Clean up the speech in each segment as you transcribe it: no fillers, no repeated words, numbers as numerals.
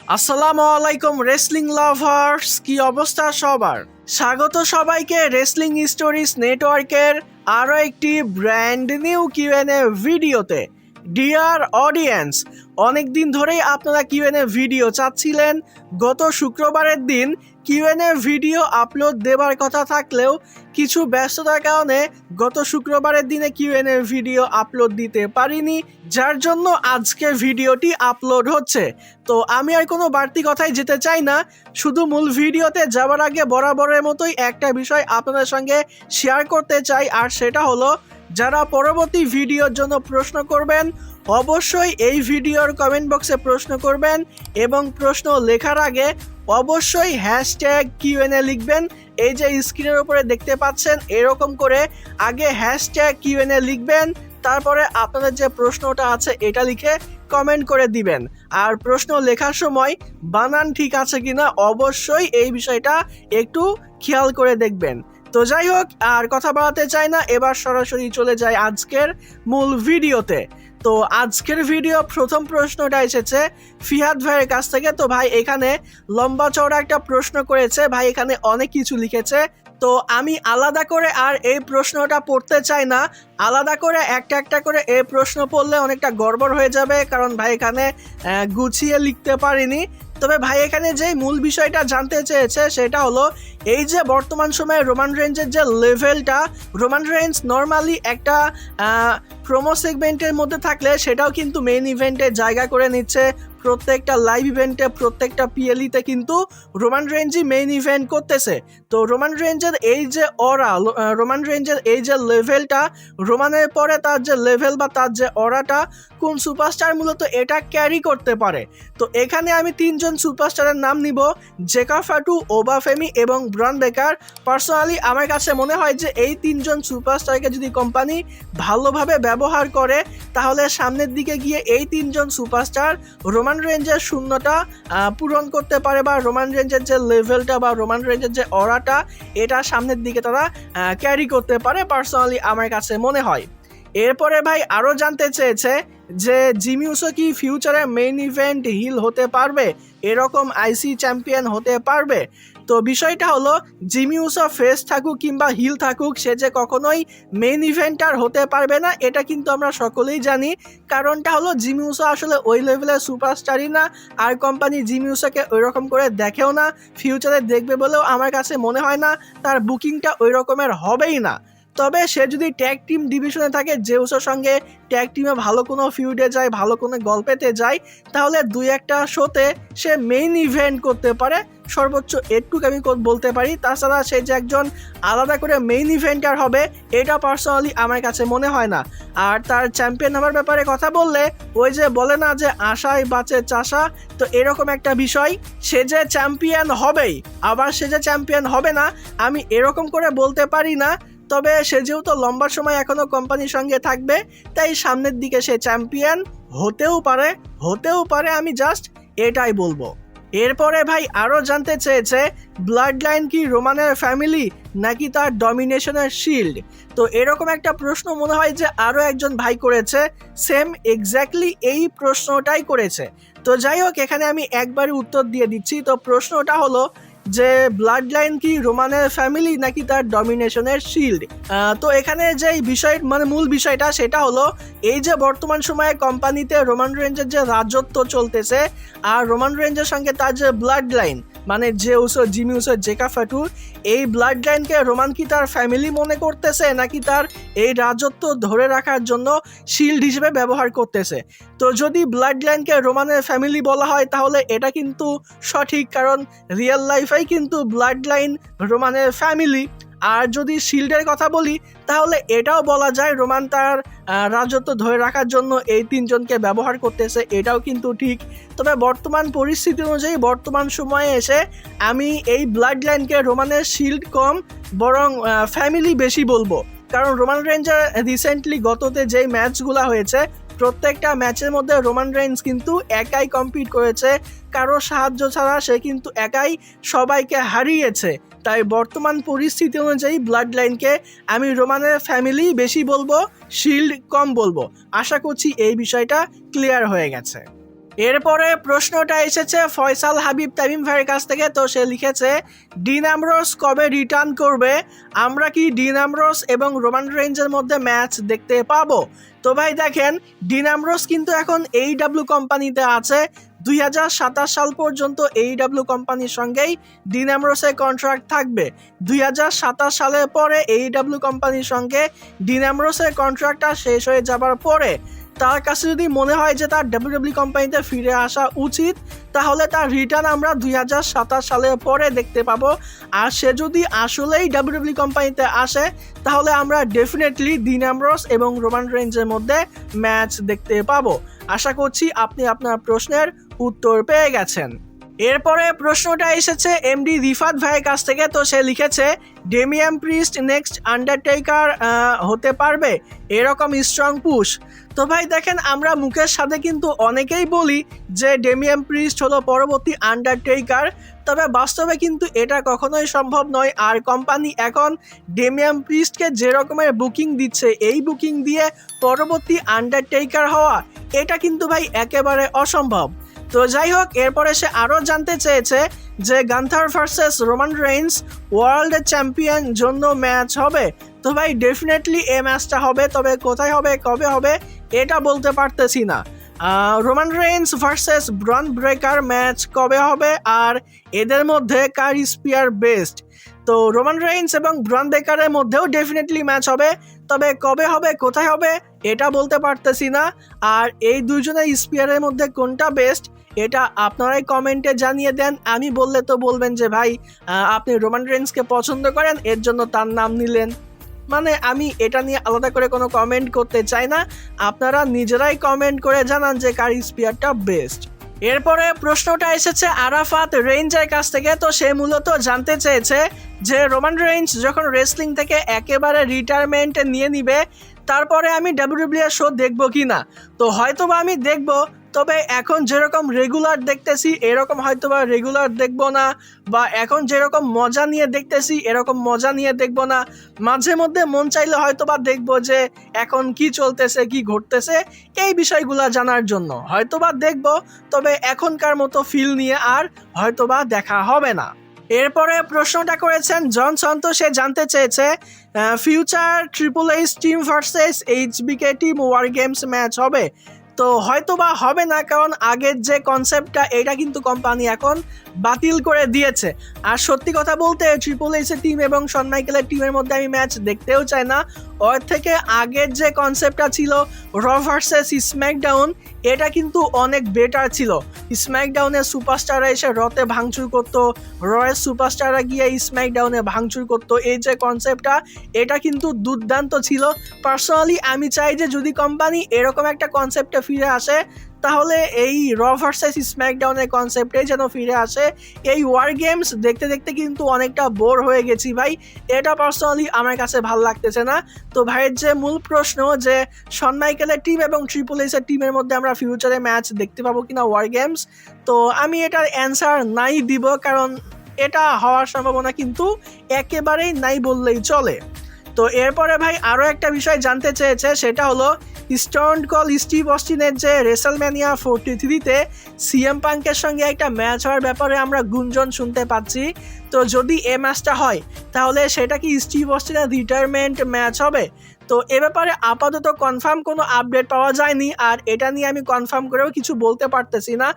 আসসালামু আলাইকুম wrestling lovers, কি অবস্থা সবার? স্বাগত সবাইকে রেসলিং স্টোরিজ নেটওয়ার্কের আরও একটি ব্র্যান্ড নিউ কিউএনএ ভিডিওতে। ডিয়ার অডিয়েন্স, অনেক দিন ধরেই আপনারা কিউএনএ ভিডিও চাচ্ছিলেন। গত শুক্রবারের দিন কিউএনএ ভিডিও আপলোড দেবার কথা থাকলেও কিছু ব্যস্ততার কারণে গত শুক্রবারের দিনে কিউএনএ ভিডিও আপলোড দিতে পারিনি, যার জন্য আজকে ভিডিওটি আপলোড হচ্ছে। তো আমি আর কোনো বাড়তি কথাই যেতে চাই না, শুধু মূল ভিডিওতে যাওয়ার আগে বরাবরের মতোই একটা বিষয় আপনাদের সঙ্গে শেয়ার করতে চাই, আর সেটা হলো যারা পরবর্তী ভিডিওর জন্য প্রশ্ন করবেন অবশ্যই এই ভিডিওর কমেন্ট বক্সে প্রশ্ন করবেন এবং প্রশ্ন লেখার আগে অবশ্যই হ্যাশট্যাগ কিউএনএ লিখবেন। এই যে স্ক্রিনের উপরে দেখতে পাচ্ছেন এরকম করে আগে হ্যাশট্যাগ কিউএনএ লিখবেন, তারপরে আপনাদের যে প্রশ্নটা আছে এটা লিখে কমেন্ট করে দিবেন। আর প্রশ্ন লেখার সময় বানান ঠিক আছে কিনা অবশ্যই এই বিষয়টা একটু খেয়াল করে দেখবেন। তো যাই হোক, আর কথা বাড়াতে চাই না, এবার সরাসরি চলে যায় আজকের মূল ভিডিওতে। তো আজকের ভিডিও প্রথম প্রশ্নটা এসেছে ফিহাদ ভাইয়ের কাছ থেকে। তো ভাই এখানে লম্বা চওড়া একটা প্রশ্ন করেছে, ভাই এখানে অনেক কিছু লিখেছে। তো আমি আলাদা করে আর এই প্রশ্নটা পড়তে চাই না, আলাদা করে একটা একটা করে এই প্রশ্ন পড়লে অনেকটা গড়বড় হয়ে যাবে, কারণ ভাই এখানে গুছিয়ে লিখতে পারিনি। তবে ভাই এখানে যে মূল বিষয়টা জানতে চেয়েছে সেটা হলো এই যে বর্তমান সময়ে রোমান রেঞ্জের যে লেভেলটা, রোমান রেঞ্জ নর্মালি একটা প্রোমো সেগমেন্টের মধ্যে থাকলে সেটাও কিন্তু মেইন ইভেন্টে জায়গা করে নিচ্ছে। প্রত্যেকটা লাইভ ইভেন্টে, প্রত্যেকটা পিএলইতে কিন্তু রোমান রেঞ্জই মেইন ইভেন্ট করতেছে। তো রোমান রেঞ্জের এই যে অরা, রোমান রেঞ্জের এই যে লেভেলটা, রোমানের পরে তার যে লেভেল বা তার যে অরাটা, কোন সুপারস্টার মূলত এটা ক্যারি করতে পারে। তো এখানে আমি তিনজন সুপারস্টারের নাম নিব, জেকা ফাটু, ওবা ফেমি এবং ব্রন বেকার। পার্সোনালি আমার কাছে মনে হয় যে এই তিনজন সুপারস্টারকে যদি কোম্পানি ভালোভাবে ব্যবহার করে তাহলে সামনের দিকে গিয়ে এই তিনজন সুপারস্টার রোমান রেঞ্জের শূন্যটা পূরণ করতে পারে, বা রোমান রেঞ্জের যে লেভেলটা বা রোমান রেঞ্জের যে অরাটা এটা সামনের দিকে তারা ক্যারি করতে পারে, পার্সোনালি আমার কাছে মনে হয়। এরপরে ভাই আরও জানতে চেয়েছে যে জিমি উসো কি ফিউচারে মেইন ইভেন্ট হিল হতে পারবে, এরকম আইসি চ্যাম্পিয়ন হতে পারবে? তো বিষয়টা হলো জিমি উসো ফেস থাকুক কিংবা হিল থাকুক, সে যে কখনোই মেইন ইভেন্টার হতে পারবে না এটা কিন্তু আমরা সকলেই জানি। কারণটা হলো জিমি উসো আসলে ওই লেভেলের সুপারস্টারই না, আর কোম্পানি জিমি উসোকে ওই রকম করে দেখেও না, ফিউচারে দেখবে বলেও আমার কাছে মনে হয় না, তার বুকিংটা ওই রকমের হবেই না। তবে সে যদি ট্যাগ টিম ডিভিশনে থাকে, জেউসের সঙ্গে ট্যাগ টিমে ভালো কোনো ফিউডে যায়, ভালো কোনো গল্পেতে যায়, তাহলে দুই একটা শোতে সে মেইন ইভেন্ট করতে পারে, সর্বোচ্চ এটুকু আমি বলতে পারি। তাছাড়া সে যে একজন আলাদা করে মেইন ইভেন্টার হবে এটা পার্সোনালি আমার কাছে মনে হয় না। আর তার চ্যাম্পিয়ন হওয়ার ব্যাপারে কথা বললে ওই যে বলে না যে আশায় বাঁচে চাষা, তো এরকম একটা বিষয়, সে যে চ্যাম্পিয়ন হবেই, আবার সে যে চ্যাম্পিয়ন হবে না আমি এরকম করে বলতে পারি না। তবে সে যেহেতু লম্বা সময় এখনো কোম্পানির সঙ্গে থাকবে, তাই সামনের দিকে সে চ্যাম্পিয়ন হতেও পারে, আমি জাস্ট এটাই বলবো। এরপরে ভাই আরও জানতে চেয়েছে ব্লাড লাইন কি রোমানের ফ্যামিলি নাকি তার ডমিনেশনের শিল্ড? তো এরকম একটা প্রশ্ন মনে হয় যে আরও একজন ভাই করেছে, সেম এক্স্যাক্টলি এই প্রশ্নটাই করেছে। তো যাই হোক, এখানে আমি একবারই উত্তর দিয়ে দিচ্ছি। তো প্রশ্নটা হলো যে ব্লাড লাইন কি রোমানের ফ্যামিলি নাকি তার ডমিনেশনের শিল্ড? তো এখানে যে বিষয় মানে মূল বিষয়টা সেটা হলো এই যে বর্তমান সময়ে কোম্পানিতে রোমান রেঞ্জের যে রাজত্ব চলতেছে, আর রোমান রেঞ্জের সঙ্গে তার যে ব্লাড লাইন মানে যে উসো, জিমি উসো, জেকা ফাটু, এই ব্লাড লাইনকে রোমান কি তার ফ্যামিলি মনে করতেছে নাকি তার এই রাজত্ব ধরে রাখার জন্য শিল্ড হিসেবে ব্যবহার করতেছে? তো যদি ব্লাড লাইনকে রোমানের ফ্যামিলি বলা হয় তাহলে এটা কিন্তু সঠিক, কারণ রিয়েল লাইফেই কিন্তু ব্লাড লাইন রোমানের ফ্যামিলি। আর যদি শিল্ডের কথা বলি তাহলে এটাও বলা যায় রোমান তার রাজত্ব ধরে রাখার জন্য এই তিনজনকে ব্যবহার করতেছে, এটাও কিন্তু ঠিক। তবে বর্তমান পরিস্থিতি অনুযায়ী বর্তমান সময়ে এসে আমি এই ব্লাড লাইনকে রোমানের শিল্ড কম বরং ফ্যামিলি বেশি বলবো, কারণ রোমান রেঞ্জের রিসেন্টলি গততে যেই ম্যাচগুলো হয়েছে প্রত্যেকটা ম্যাচের মধ্যে রোমান রেঞ্জ কিন্তু একাই কম্পিট করেছে, কারো সাহায্য ছাড়া সে কিন্তু একাই সবাইকে হারিয়েছে। তাই বর্তমান পরিস্থিতি অনুযায়ী ব্লাড লাইনকে আমি রোমানের ফ্যামিলি বেশি বলবো, শিল্ড কম বলবো। আশা করছি এই বিষয়টা ক্লিয়ার হয়ে গেছে। এরপরে প্রশ্নটা এসেছে ফয়সাল হাবিব তামিম ভাইয়ের কাছ থেকে। তো সে লিখেছে ডিন অ্যামব্রোস কবে রিটার্ন করবে, আমরা কি ডিন অ্যামব্রোস এবং রোমান রেইন্সের মধ্যে ম্যাচ দেখতে পাবো? তো ভাই দেখেন, ডিন অ্যামব্রোস কিন্তু এখন AEW কোম্পানিতে আছে। 2027 সাল পর্যন্ত AEW কোম্পানির সঙ্গেই ডিন অ্যামব্রোসের কন্ট্রাক্ট থাকবে। 2027 সালের পরে AEW কোম্পানির সঙ্গে ডিন অ্যামব্রোসের কন্ট্রাক্টটা শেষ হয়ে যাবার পরে তার কাছে যদি মনে হয় যে তার WWE কোম্পানিতে ফিরে আসা উচিত, তাহলে তার রিটার্ন আমরা 2027 সালের পরে দেখতে পাবো। আর সে যদি আসলেই WWE কোম্পানিতে আসে, তাহলে আমরা ডেফিনেটলি ডিন অ্যামব্রোস এবং রোমান রেইন্সের মধ্যে ম্যাচ দেখতে পাবো। আশা করছি আপনি আপনার প্রশ্নের উত্তর পেয়ে গেছেন। এরপরে প্রশ্নটা এসেছে এমডি রিফাত ভাইয়ের কাছ থেকে। তো সে লিখেছে ডেমিয়ান প্রিস্ট নেক্সট আন্ডারটেকার হতে পারবে, এরকম স্ট্রং পুশ। তো ভাই দেখেন, আমরা মুখের সাথে কিন্তু অনেকেই বলি যে ডেমিয়ান প্রিস্ট হলো পরবর্তী আন্ডারটেকার, তবে বাস্তবে কিন্তু এটা কখনোই সম্ভব নয়। আর কোম্পানি এখন ডেমিয়ান প্রিস্টকে যে রকমের বুকিং দিচ্ছে, এই বুকিং দিয়ে পরবর্তী আন্ডারটেকার হওয়া এটা কিন্তু ভাই একেবারে অসম্ভব। তো যাই হোক, এরপরে সে আরও জানতে চেয়েছে যে Gunther versus Roman Reigns world champion জন্য ম্যাচ হবে। তো ভাই ডেফিনেটলি এই ম্যাচটা হবে, তবে কোথায় হবে, কবে হবে এটা বলতে পারতেছি না। Roman Reigns versus ব্রন breaker match কবে হবে, আর এদের মধ্যে কার স্পিয়ার বেস্ট? তো রোমান রেইন্স এবং ব্রন ব্রেকারের মধ্যেও ডেফিনেটলি ম্যাচ হবে, তবে কবে হবে, কোথায় হবে এটা বলতে পারতেছি না। আর এই দুজনের স্পিয়ারের মধ্যে কোনটা বেস্ট এটা আপনারাই কমেন্টে জানিয়ে দেন। আমি বললে তো বলবেন যে ভাই আপনি রোমান রেইন্সকে পছন্দ করেন, এর জন্য তার নাম নিলেন। মানে আমি এটা নিয়ে আলাদা করে কোনো কমেন্ট করতে চাই না, আপনারা নিজেরাই কমেন্ট করে জানান যে কার স্পিয়ারটা বেস্ট। এরপরে প্রশ্নটা এসেছে আরাফাত রেইঞ্জের কাছ থেকে। তো সে মূলত জানতে চেয়েছে যে রোমান রেইন্স যখন রেসলিং থেকে একেবারে রিটায়ারমেন্ট নিয়ে নিবে, তারপরে আমি WWE শো দেখবো কি না। তো হয়তোবা আমি দেখবো, তবে এখন যেরকম রেগুলার দেখতেছি এরকম হয়তোবা রেগুলার দেখবো না, বা এখন যেরকম মজা নিয়ে দেখতেছি এরকম মজা নিয়ে দেখবো না। মাঝে মধ্যে মন চাইলে হয়তোবা দেখবো যে এখন কি চলতেছে, কি ঘটতেছে, এই বিষয়গুলো জানার জন্য হয়তোবা দেখবো, তবে এখনকার মতো ফিল নিয়ে আর হয়তোবা দেখা হবে না। এরপরে প্রশ্নটা করেছেন জনসন। তো সে জানতে চেয়েছে future triple H team versus HBK team war games match হবে। তো হয়তোবা হবে না, কারণ আগের যে কনসেপ্টটা এটা কিন্তু কোম্পানি এখন বাতিল করে দিয়েছে। আর সত্যি কথা বলতে ট্রিপল এইচের টিম এবং শন মাইকেলের টিমের মধ্যে আমি ম্যাচ দেখতেও চাই না। ওর থেকে আগের যে কনসেপ্টটা ছিল র ভার্সেস স্ম্যাকডাউন, এটা কিন্তু অনেক বেটার ছিল। স্ম্যাকডাউনের সুপারস্টাররা এসে রতে ভাঙচুর করতো, রয়ের সুপারস্টাররা গিয়ে স্ম্যাকডাউনে ভাঙচুর করতো। এই যে কনসেপ্টটা এটা কিন্তু দুর্দান্ত ছিল। পার্সোনালি আমি চাই যে যদি কোম্পানি এরকম একটা কনসেপ্টে ফিরে আসে, তাহলে এই র ভার্সেস স্ম্যাকডাউনের কনসেপ্টে যেন ফিরে আসে। এই ওয়ার গেমস দেখতে দেখতে কিন্তু অনেকটা বোর হয়ে গেছি ভাই, এটা পার্সোনালি আমার কাছে ভালো লাগতেছে না। তো ভাইয়ের যে মূল প্রশ্ন যে শন মাইকেলের টিম এবং ট্রিপল এইচের টিমের মধ্যে আমরা ফিউচারে ম্যাচ দেখতে পাবো কিনা ওয়ার গেমস, তো আমি এটার অ্যান্সার নাই দিব, কারণ এটা হওয়ার সম্ভাবনা কিন্তু একেবারেই নাই বললেই চলে। তো এরপরে ভাই আরও একটা বিষয় জানতে চেয়েছে, সেটা হলো স্টোন কোল্ড স্টিভ অস্টিনের যে রেসলম্যানিয়া 43-তে CM পাঙ্কের সঙ্গে একটা ম্যাচ হওয়ার ব্যাপারে আমরা গুঞ্জন শুনতে পাচ্ছি। তো যদি এ ম্যাচটা হয়, তাহলে সেটা কি স্টিভ অস্টিনের রিটায়ারমেন্ট ম্যাচ হবে? তো এ ব্যাপারে আপাতত কনফার্ম কোনো আপডেট পাওয়া যায়নি, আর এটা নিয়ে আমি কনফার্ম করেও কিছু বলতে পারতেছি না।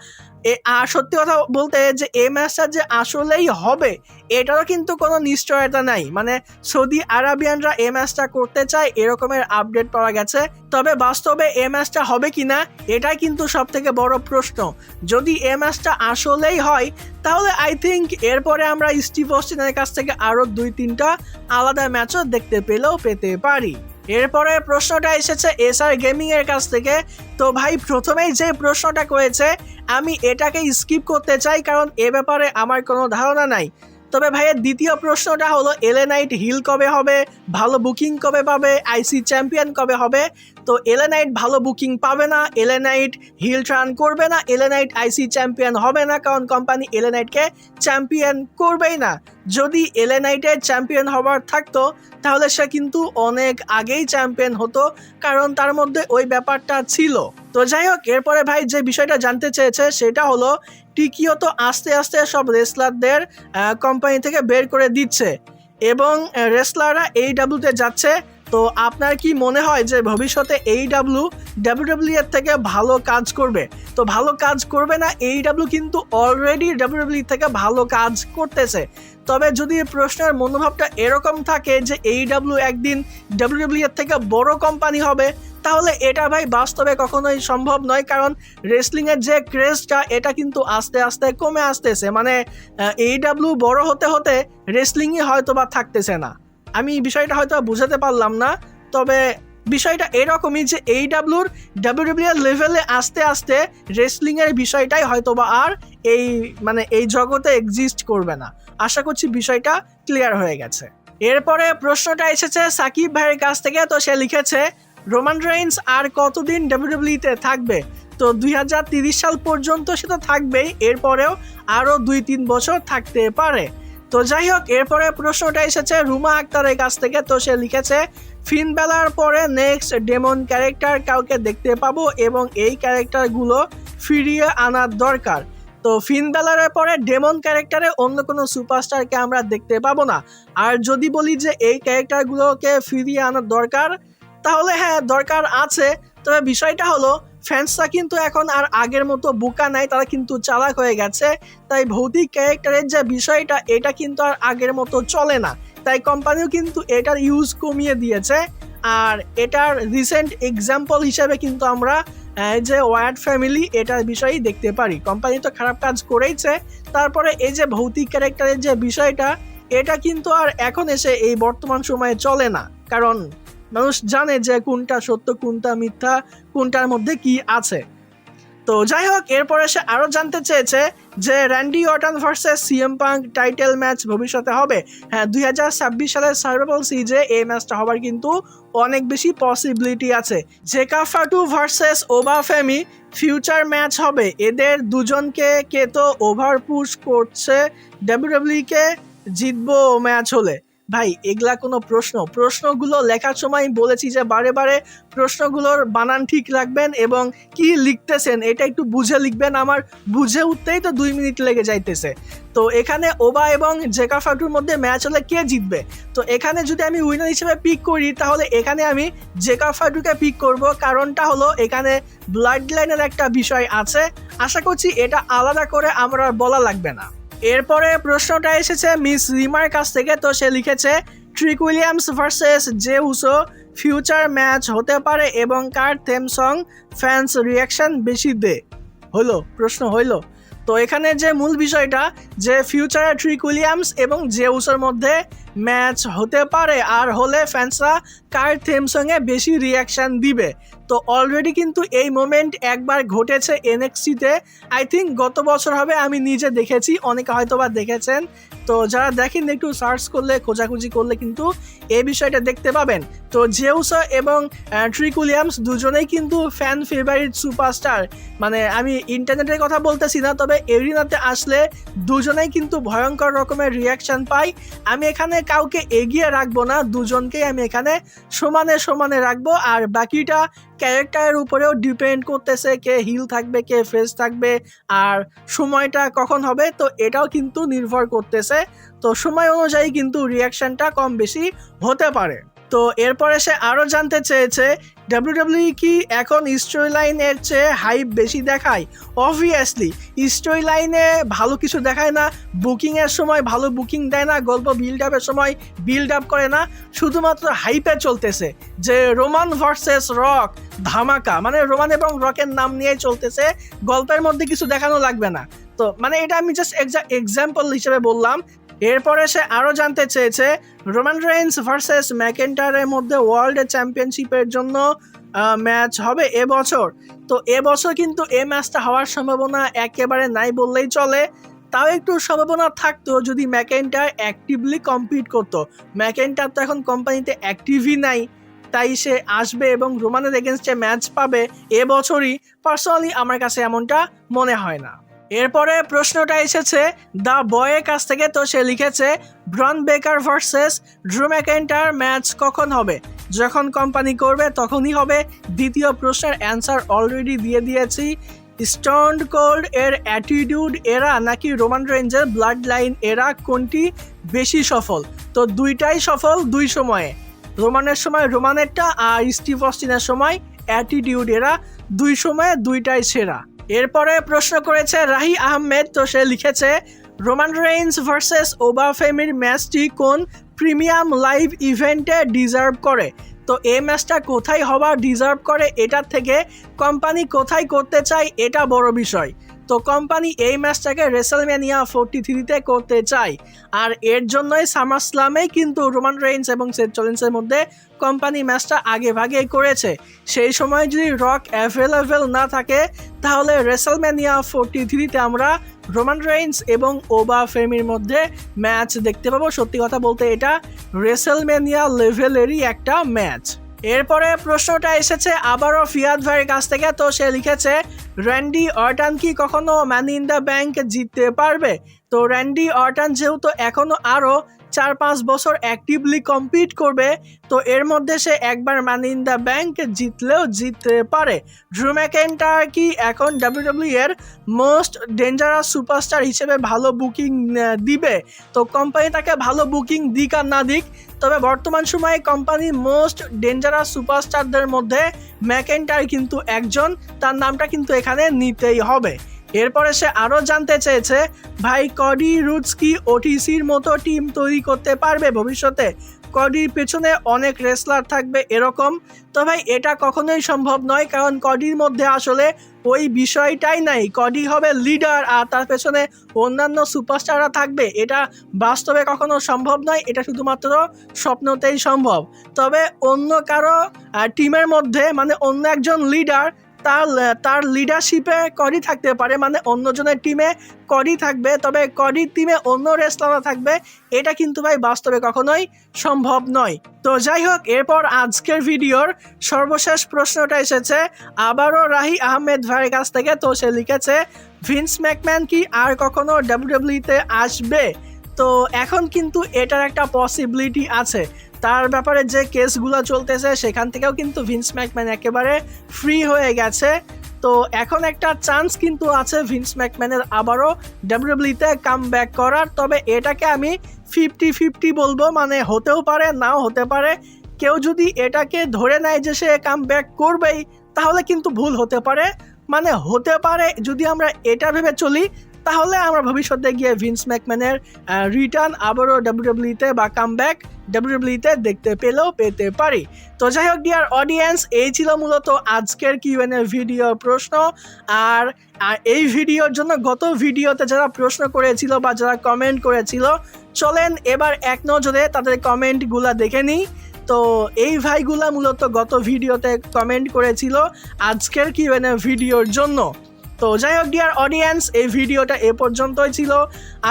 আর সত্যি কথা বলতে যে এই ম্যাচটা যে আসলেই হবে এটারও কিন্তু কোনো নিশ্চয়তা নাই। মানে সৌদি আরাবিয়ানরা এই ম্যাচটা করতে চায় এরকমের আপডেট পাওয়া গেছে, তবে বাস্তবে এই ম্যাচটা হবে কিনা এটাই কিন্তু সব থেকে বড় প্রশ্ন। যদি এই ম্যাচটা আসলেই হয়, তাহলে আই থিঙ্ক এরপরে আমরা স্টিভ অস্টিনের কাছ থেকে আরও 2-3টা আলাদা ম্যাচও দেখতে পেতে পারি। এরপরে প্রশ্নটা এসেছে SR গেমিং এর কাছ থেকে। তো ভাই প্রথমেই যে প্রশ্নটা করেছে আমি এটাকে স্কিপ করতে চাই, কারণ এ ব্যাপারে আমার কোনো ধারণা নাই। তবে ভাইয়ের দ্বিতীয় প্রশ্নটা হলো LA নাইট হিল কবে হবে, ভালো বুকিং কবে পাবে, IC চ্যাম্পিয়ন কবে হবে? তো LA নাইট ভালো বুকিং পাবে না, LA নাইট হিল টার্ন করবে না, LA নাইট IC চ্যাম্পিয়ন হবে না, কারণ কোম্পানি LA নাইটকে চ্যাম্পিয়ন করবেই না। যদি এলএ নাইটের চ্যাম্পিয়ন হবার থাকতো তাহলে সে কিন্তু অনেক আগেই চ্যাম্পিয়ন হতো, কারণ তার মধ্যে ওই ব্যাপারটা ছিল। তো যাই হোক, এরপরে ভাই যে বিষয়টা জানতে চেয়েছে সেটা হলো টিকিও তো আস্তে আস্তে সব রেসলারদের কোম্পানি থেকে বের করে দিচ্ছে এবং রেসলাররা AEW-তে যাচ্ছে। তো আপনার কি মনে হয় যে ভবিষ্যতে AEW WWE এর থেকে ভালো কাজ করবে? তো ভালো কাজ করবে না, AEW কিন্তু অলরেডি WWE থেকে ভালো কাজ করতেছে। তবে যদি প্রশ্নের মনোভাবটা এরকম থাকে যে AEW একদিন WWE এর থেকে বড় কোম্পানি হবে, তাহলে এটা ভাই বাস্তবে কখনোই সম্ভব নয়, কারণ রেসলিংয়ের যে ক্রেজটা এটা কিন্তু আস্তে আস্তে কমে আসতেছে। মানে AEW বড় হতে হতে রেসলিংই হয়তো বা থাকতেছে না। আমি বিষয়টা হয়তো বুঝাতে পারলাম না, তবে বিষয়টা এরকমই যে AEWর WWE লেভেলে আস্তে আস্তে রেসলিংয়ের বিষয়টাই হয়তো বা আর এই জগতে এক্সিস্ট করবে না। আশা করছি বিষয়টা ক্লিয়ার হয়ে গেছে। এরপরে প্রশ্নটা এসেছে সাকিব ভাইয়ের কাছ থেকে। তো সে লিখেছে, রোমান রেইন্স আর কতদিন WWE-তে থাকবে? তো 2030 সাল পর্যন্ত সে তো থাকবেই, এরপরেও আরও 2-3 বছর থাকতে পারে। তো যাই হোক, এরপরে প্রশ্নটা এসেছে রুমা আক্তারের কাছ থেকে। তো সে লিখেছে, ফিন বেলার পরে নেক্সট ডেমন ক্যারেক্টার কাউকে দেখতে পাবো এবং এই ক্যারেক্টারগুলো ফিরিয়ে আনার দরকার। তো ফিন বেলারের পরে ডেমন ক্যারেক্টারে অন্য কোনো সুপারস্টারকে আমরা দেখতে পাবো না। আর যদি বলি যে এই ক্যারেক্টারগুলোকে ফিরিয়ে আনার দরকার, তাহলে হ্যাঁ দরকার আছে। তবে বিষয়টা হলো ফ্যান্সরা কিন্তু এখন আর আগের মতো বোকা নাই, তারা কিন্তু চালাক হয়ে গেছে। তাই ভৌতিক ক্যারেক্টারের যে বিষয়টা এটা কিন্তু আর আগের মতো চলে না, তাই কোম্পানিও কিন্তু এটার ইউজ কমিয়ে দিয়েছে। আর এটার রিসেন্ট এক্সাম্পল হিসেবে কিন্তু আমরা যে ওয়ার্ড ফ্যামিলি এটার বিষয়ই দেখতে পারি। কোম্পানি তো খারাপ কাজ করেইছে, তারপরে এই যে ভৌতিক ক্যারেক্টারের যে বিষয়টা এটা কিন্তু আর এখন এসে এই বর্তমান সময়ে চলে না, কারণ মানুষ জানে যে কোনটা সত্য কোনটা মিথ্যা, কোনটার মধ্যে কি আছে। তো যাই হোক, এরপরে সে আরও জানতে চেয়েছে যে Randy Orton versus CM punk title match ভবিষ্যতে হবে। হ্যাঁ, 2026 সালের সার্ভাইভাল সিরিজে এই ম্যাচটা হবার কিন্তু অনেক বেশি পসিবিলিটি আছে। জেকা ফাটু ভার্সেস ওবা ফেমি ফিউচার ম্যাচ হবে। এদের দুজনকে কে তো ওভার পুশ করছে WWE কে জিতবো ম্যাচ হলে। ভাই এগুলা কোনো প্রশ্নগুলো লেখার সময় বলেছি যে বারে বারে প্রশ্নগুলোর বানান ঠিক রাখবেন এবং কি লিখতেছেন এটা একটু বুঝে লিখবেন। আমার বুঝে উঠতেই তো 2 মিনিট লেগে যাইতেছে। তো এখানে ওবা এবং জেকা ফাটুর মধ্যে ম্যাচ হলে কে জিতবে? তো এখানে যদি আমি উইনার হিসেবে পিক করি তাহলে এখানে আমি জেকা ফাটুকে পিক করব। কারণটা হলো এখানে ব্লাড লাইনের একটা বিষয় আছে, আশা করছি এটা আলাদা করে আমার আর বলা লাগবে না। এরপরে প্রশ্নটা এসেছে মিস রিমার কাছ থেকে। তো সে লিখেছে, trick Williams versus J Uso future match হতে পারে এবং কার থিম সং ফ্যান্স রিয়াকশন বেশি প্রশ্ন হইলো। তো এখানে যে মূল বিষয়টা যে ফিউচারে ট্রিক উইলিয়ামস এবং জে উসোর মধ্যে ম্যাচ হতে পারে, আর হলে ফ্যান্সরা কার থিম সঙ্গে বেশি রিয়াকশান দিবে। তো অলরেডি কিন্তু এই মোমেন্ট একবার ঘটেছে NXT-তে, আই থিঙ্ক গত বছর হবে, আমি নিজে দেখেছি, অনেকে হয়তো বা দেখেছেন। তো যারা দেখেন একটু সার্চ করলে খোঁজাখুঁজি করলে কিন্তু এই বিষয়টা দেখতে পাবেন। তো জেউসো এবং ট্রিক উইলিয়ামস দুজনেই কিন্তু ফ্যান ফেভারিট সুপারস্টার। মানে আমি ইন্টারনেটের কথা বলতেছি না, তবে এরিনাতে আসলে দুজনেই কিন্তু ভয়ঙ্কর রকমের রিয়াকশান পাই। আমি এখানে কাউকে এগিয়ে রাখবো না, দুজনকেই আমি এখানে সমানে সমানে রাখবো। আর বাকিটা ক্যারেক্টারের উপরেও ডিপেন্ড করতেছে, কে হিল থাকবে কে ফেস থাকবে আর সময়টা কখন হবে, তো এটাও কিন্তু নির্ভর করতেছে। তো সময় অনুযায়ী কিন্তু রিয়াকশানটা কম বেশি হতে পারে। তো এরপরে সে আরও জানতে চেয়েছে WWE কি এখন স্টোরি লাইনের চেয়ে হাইপ বেশি দেখায়? অবভিয়াসলি স্টোরি লাইনে ভালো কিছু দেখায় না, বুকিংয়ের সময় ভালো বুকিং দেয় না, গল্প বিল্ড আপের সময় বিল্ড আপ করে না, শুধুমাত্র হাইপে চলতেছে যে রোমান ভার্সেস রক ধামাকা, মানে রোমান এবং রকের নাম নিয়েই চলতেছে, গল্পের মধ্যে কিছু দেখানো লাগবে না। তো মানে এটা আমি জাস্ট এক্সাম্পল হিসেবে বললাম। এরপরে সে আরও জানতে চেয়েছে রোমান রেইন্স ভার্সেস ম্যাকেন্টারের মধ্যে ওয়ার্ল্ড চ্যাম্পিয়নশিপের জন্য ম্যাচ হবে এবছর। তো এবছর কিন্তু এই ম্যাচটা হওয়ার সম্ভাবনা একেবারে নাই বললেই চলে। তাও একটু সম্ভাবনা থাকতো যদি ম্যাকেন্টার অ্যাক্টিভলি কম্পিট করতো। ম্যাকেন্টার তো এখন কোম্পানিতে অ্যাক্টিভই নাই, তাই সে আসবে এবং রোমানের এগেনস্টে ম্যাচ পাবে এবছরই। পার্সোনালি আমার কাছে এমনটা মনে হয় না। এরপরে প্রশ্নটা এসেছে দ্য বয়ের কাছ থেকে। তো সে লিখেছে ব্রন বেকার ভার্সেস ড্রু ম্যাকইন্টায়ার ম্যাচ কখন হবে? যখন কোম্পানি করবে তখনই হবে। দ্বিতীয় প্রশ্নের অ্যান্সার অলরেডি দিয়ে দিয়েছি। স্টোন কোল্ড এর অ্যাটিটিউড এরা নাকি রোমান রেঞ্জের ব্লাড লাইন এরা কোনটি বেশি সফল? তো দুইটাই সফল দুই সময়ে। রোমানের সময় রোমানেরটা আর স্টিভ অস্টিনের সময় অ্যাটিটিউড এরা, দুই সময়ে দুইটাই সেরা। এরপরে প্রশ্ন করেছে রাহি আহমেদ। তো সে লিখেছে রোমান রেইন্স ভার্সেস ওবাফেমির ম্যাচটি কোন প্রিমিয়াম লাইভ ইভেন্টে ডিজার্ভ করে? তো এই ম্যাচটা কোথায় হওয়া ডিজার্ভ করে এটার থেকে কোম্পানি কোথায় করতে চায় এটা বড় বিষয়। তো কোম্পানি এই ম্যাচটাকে রেসেলম্যানিয়া 43-তে করতে চায়, আর এর জন্যই সামারস্লামেই কিন্তু রোমান রেইন্স এবং সেথ রলিন্সের মধ্যে কোম্পানি ম্যাচটা আগে ভাগেই করেছে। সেই সময় যদি রক অ্যাভেলেবেল না থাকে তাহলে রেসেলম্যানিয়া 43-তে আমরা রোমান রেইন্স এবং ওবাফেমির মধ্যে ম্যাচ দেখতে পাবো। সত্যি কথা বলতে এটা রেসেলম্যানিয়া লেভেলেরই একটা ম্যাচ। এরপরে প্রশ্নটা এসেছে আবারও ফিয়াদ ভাইয়ের কাছ থেকে। তো সে লিখেছে র্যান্ডি অর্টন কি কখনো ম্যানি ইন দ্য ব্যাংক জিততে পারবে? তো র্যান্ডি অর্টন যেহেতু এখনো আরও 4-5 বছর অ্যাক্টিভলি কম্পিট করবে, তো এর মধ্যে সে একবার মানি ইন দ্য ব্যাংক জিতলেও জিততে পারে। ড্রু ম্যাকইন্টায়ার কি এখন ডাব্লিউডাব্লিউ এর মোস্ট ডেঞ্জারাস সুপারস্টার হিসেবে ভালো বুকিং দিবে? তো কোম্পানি তাকে ভালো বুকিং দিক আর না দিক, তবে বর্তমান সময়ে কোম্পানির মোস্ট ডেঞ্জারাস সুপারস্টারদের মধ্যে ম্যাকইন্টায়ার কিন্তু একজন, তার নামটা কিন্তু এখানে নিতেই হবে। এরপরে সে আরও জানতে চেয়েছে ভাই কডি রুডস কি ওটিসির মতো টিম তৈরি করতে পারবে ভবিষ্যতে? কডির পেছনে অনেক রেসলার থাকবে এরকম, তো ভাই এটা কখনোই সম্ভব নয়, কারণ কডির মধ্যে আসলে ওই বিষয়টাই নাই। কডি হবে লিডার আর তার পেছনে অন্যান্য সুপারস্টাররা থাকবে, এটা বাস্তবে কখনো সম্ভব নয়, এটা শুধুমাত্র স্বপ্নতেই সম্ভব। তবে অন্য কারো টিমের মধ্যে মানে অন্য একজন লিডার তার লিডারশিপে কডি থাকতে পারে, মানে অন্যজনের টিমে কডি থাকবে, তবে কডির টিমে অন্য রেসলাররা থাকবে, এটা কিন্তু ভাই বাস্তবে কখনোই সম্ভব নয়। তো যাই হোক, এরপর আজকের ভিডিওর সর্বশেষ প্রশ্নটা এসেছে আবারও রাহি আহমেদ ভাইয়ের কাছ থেকে। তো সে লিখেছে ভিন্স ম্যাকম্যান কি আর কখনো ডাব্লিউডাব্লিউতে আসবে? তো এখন কিন্তু এটার একটা পসিবিলিটি আছে। তার ব্যাপারে যে কেসগুলো চলতেছে সেখান থেকেও কিন্তু ভিন্স ম্যাকম্যান একেবারে ফ্রি হয়ে গেছে। তো এখন একটা চান্স কিন্তু আছে ভিন্স ম্যাকম্যানের আবারও ডাব্লিউডাব্লিউতে কাম ব্যাক করার। তবে এটাকে আমি 50-50 বলবো, মানে হতেও পারে নাও হতে পারে। কেউ যদি এটাকে ধরে নেয় যে সে কাম ব্যাক করবেই তাহলে কিন্তু ভুল হতে পারে। মানে হতে পারে যদি আমরা এটা ভেবে চলি তাহলে আমরা ভবিষ্যতে গিয়ে ভিন্স ম্যাকম্যানের রিটার্ন আবারও ডাব্লিউডাব্লিউতে বা কামব্যাক ডাব্লিউডাব্লিউতে দেখতে পেতে পারি। তো যাই হোক ডিয়ার অডিয়েন্স, এই ছিল মূলত আজকের কিউএনএ ভিডিওর প্রশ্ন। আর এই ভিডিওর জন্য গত ভিডিওতে যারা প্রশ্ন করেছিল বা যারা কমেন্ট করেছিল, চলেন এবার এক নজরে তাদের কমেন্টগুলো দেখে নিই। তো এই ভাইগুলা মূলত গত ভিডিওতে কমেন্ট করেছিল আজকের কিউএনএ ভিডিওর জন্য। তো যাই হোক ডিয়ার অডিয়েন্স, এই ভিডিওটা এ পর্যন্তই ছিল।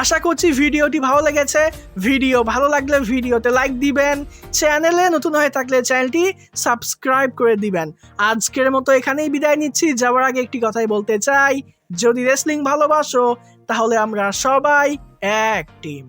আশা করছি ভিডিওটি ভালো লেগেছে। ভিডিও ভালো লাগলে ভিডিওতে লাইক দিবেন, চ্যানেলে নতুন হয়ে থাকলে চ্যানেলটি সাবস্ক্রাইব করে দিবেন। আজকের মতো এখানেই বিদায় নিচ্ছি। যাওয়ার আগে একটি কথাই বলতে চাই, যদি রেসলিং ভালোবাসো তাহলে আমরা সবাই এক টিম।